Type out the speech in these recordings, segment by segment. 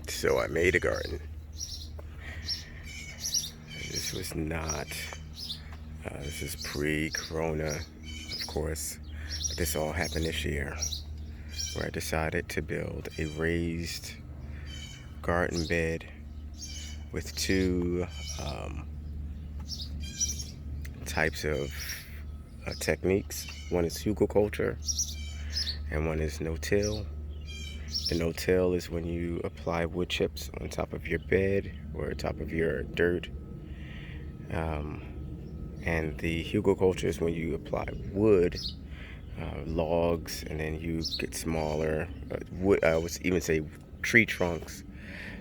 So I made a garden. This was not, this is pre-corona, of course, but this all happened this year, where I decided to build a raised garden bed with two types of techniques. One is hugelkultur and one is no-till. The no-till is when you apply wood chips on top of your bed or top of your dirt. And the hugelkultur is when you apply wood, logs, and then you get smaller wood. I would even say tree trunks,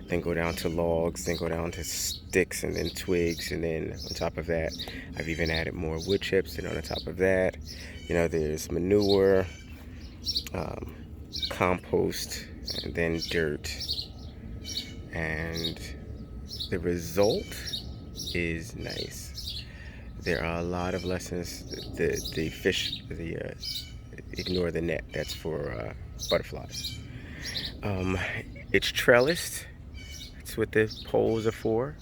then go down to logs, then go down to sticks, and then twigs, and then on top of that, I've even added more wood chips. And on the top of that, there's manure, compost, and then dirt. And the result is nice. There are a lot of lessons. The fish, ignore the net. That's for butterflies. It's trellised. That's what the poles are for.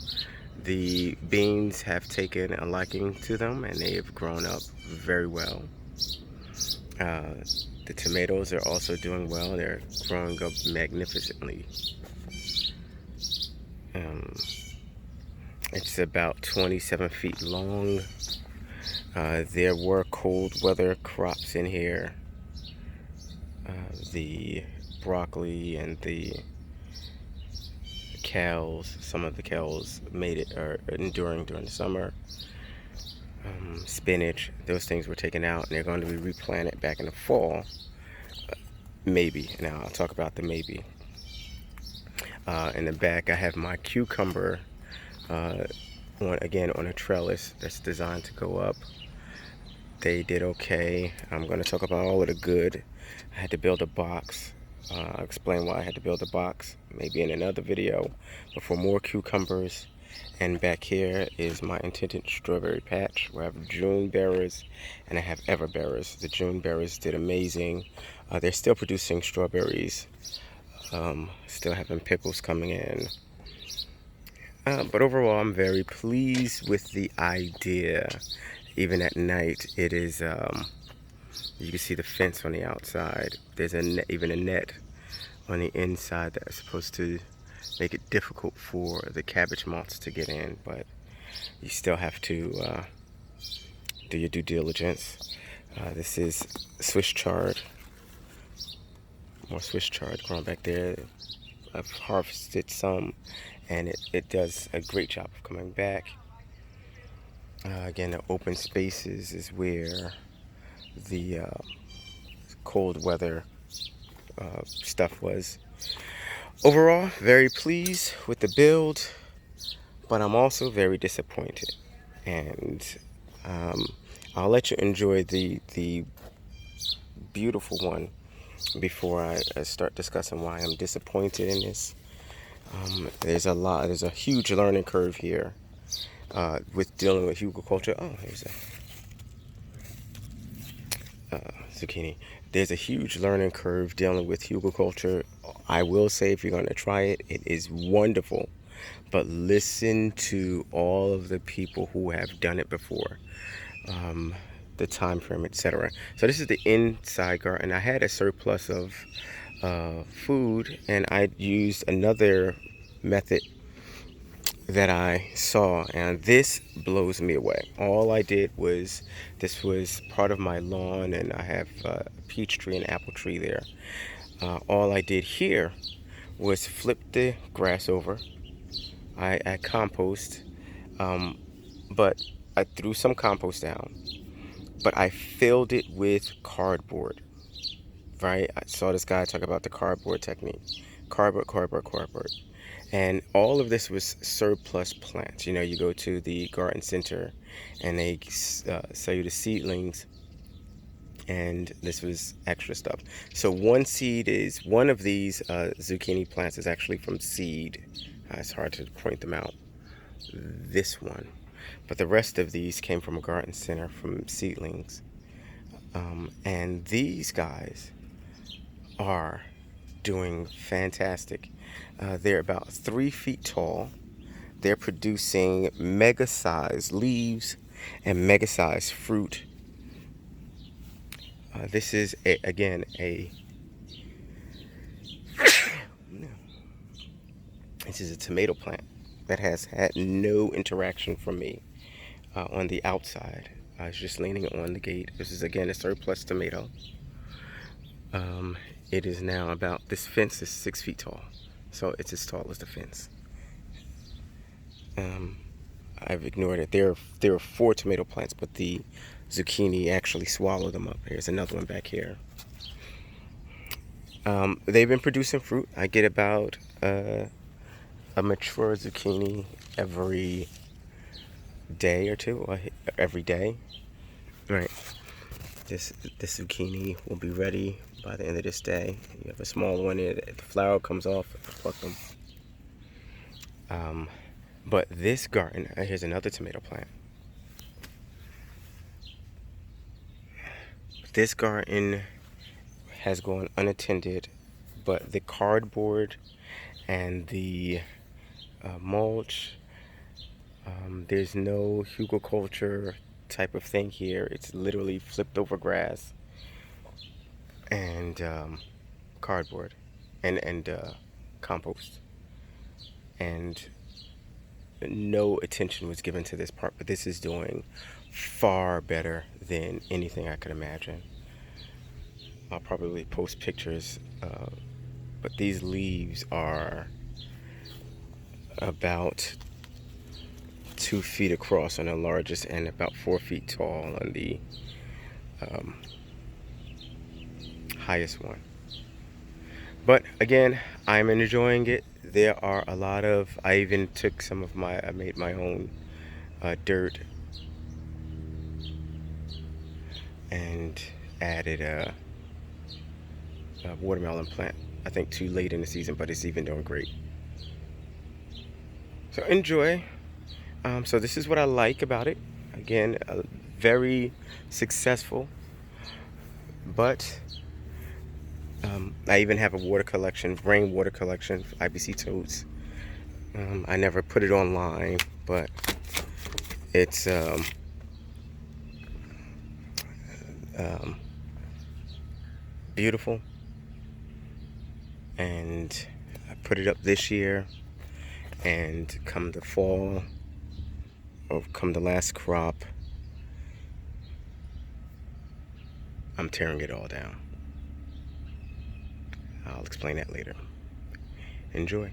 The beans have taken a liking to them, and they have grown up very well. The tomatoes are also doing well. They're growing up magnificently. It's about 27 feet long. There were cold weather crops in here. The broccoli and the kales, some of the kales made it or enduring during the summer. Spinach, those things were taken out, and they're going to be replanted back in the fall. Maybe. Now I'll talk about the maybe. In the back, I have my cucumber on a trellis that's designed to go up. They did okay. I'm going to talk about all of the good. I had to build a box. I'll explain why I had to build a box, maybe in another video. But for more cucumbers. And back here is my intended strawberry patch, where I have June bearers and I have ever bearers. The June bearers did amazing. They're still producing strawberries. Still having pickles coming in. But overall, I'm very pleased with the idea. Even at night, it is, you can see the fence on the outside. There's even a net on the inside that's supposed to make it difficult for the cabbage moths to get in, but you still have to do your due diligence. This is Swiss chard. More Swiss chard growing back there. I've harvested some, and it does a great job of coming back. Again, the open spaces is where the cold weather stuff was. Overall, very pleased with the build, but I'm also very disappointed. And I'll let you enjoy the beautiful one before I start discussing why I'm disappointed in this. There's a huge learning curve here with dealing with hugelkultur. Oh, here's a zucchini. There's a huge learning curve dealing with hugelkultur. I will say, if you're going to try it, it is wonderful. But listen to all of the people who have done it before, the time frame, etc. So this is the inside garden. I had a surplus of food, and I used another method that I saw, and this blows me away. All I did was, this was part of my lawn, and I have a peach tree and apple tree there. All I did here was flip the grass over. I compost, but I threw some compost down, but I filled it with cardboard, right? I saw this guy talk about the cardboard technique. Cardboard. And all of this was surplus plants. You go to the garden center and they sell you the seedlings, and this was extra stuff. So one of these zucchini plants is actually from seed. It's hard to point them out. This one. But the rest of these came from a garden center from seedlings. And these guys are doing fantastic. They're about 3 feet tall. They're producing mega-sized leaves and mega-sized fruit. This is, again, this is a tomato plant that has had no interaction from me on the outside. I was just leaning on the gate. This is, again, a surplus tomato. It is now about, this fence is 6 feet tall, so it's as tall as the fence. I've ignored it. There are 4 tomato plants, but the zucchini actually swallowed them up. Here's another one back here. They've been producing fruit. I get about a mature zucchini every day or two, or every day. Right. This zucchini will be ready by the end of this day. You have a small one. The flower comes off. Pluck them. But this garden, here's another tomato plant. This garden has gone unattended, but the cardboard and the mulch, there's no Hugelkultur type of thing here. It's literally flipped over grass and cardboard and compost. And no attention was given to this part, but this is doing far better than anything I could imagine. I'll probably post pictures, but these leaves are about 2 feet across on the largest and about 4 feet tall on the highest one. But again, I'm enjoying it. There are a lot of, I even took I made my own dirt and added a watermelon plant. I think too late in the season, but it's even doing great. So enjoy. So this is what I like about it. Again, very successful, but I even have a water collection, rainwater collection, IBC totes. I never put it online, but it's beautiful. And I put it up this year, and come the fall, or come the last crop, I'm tearing it all down. I'll explain that later. Enjoy.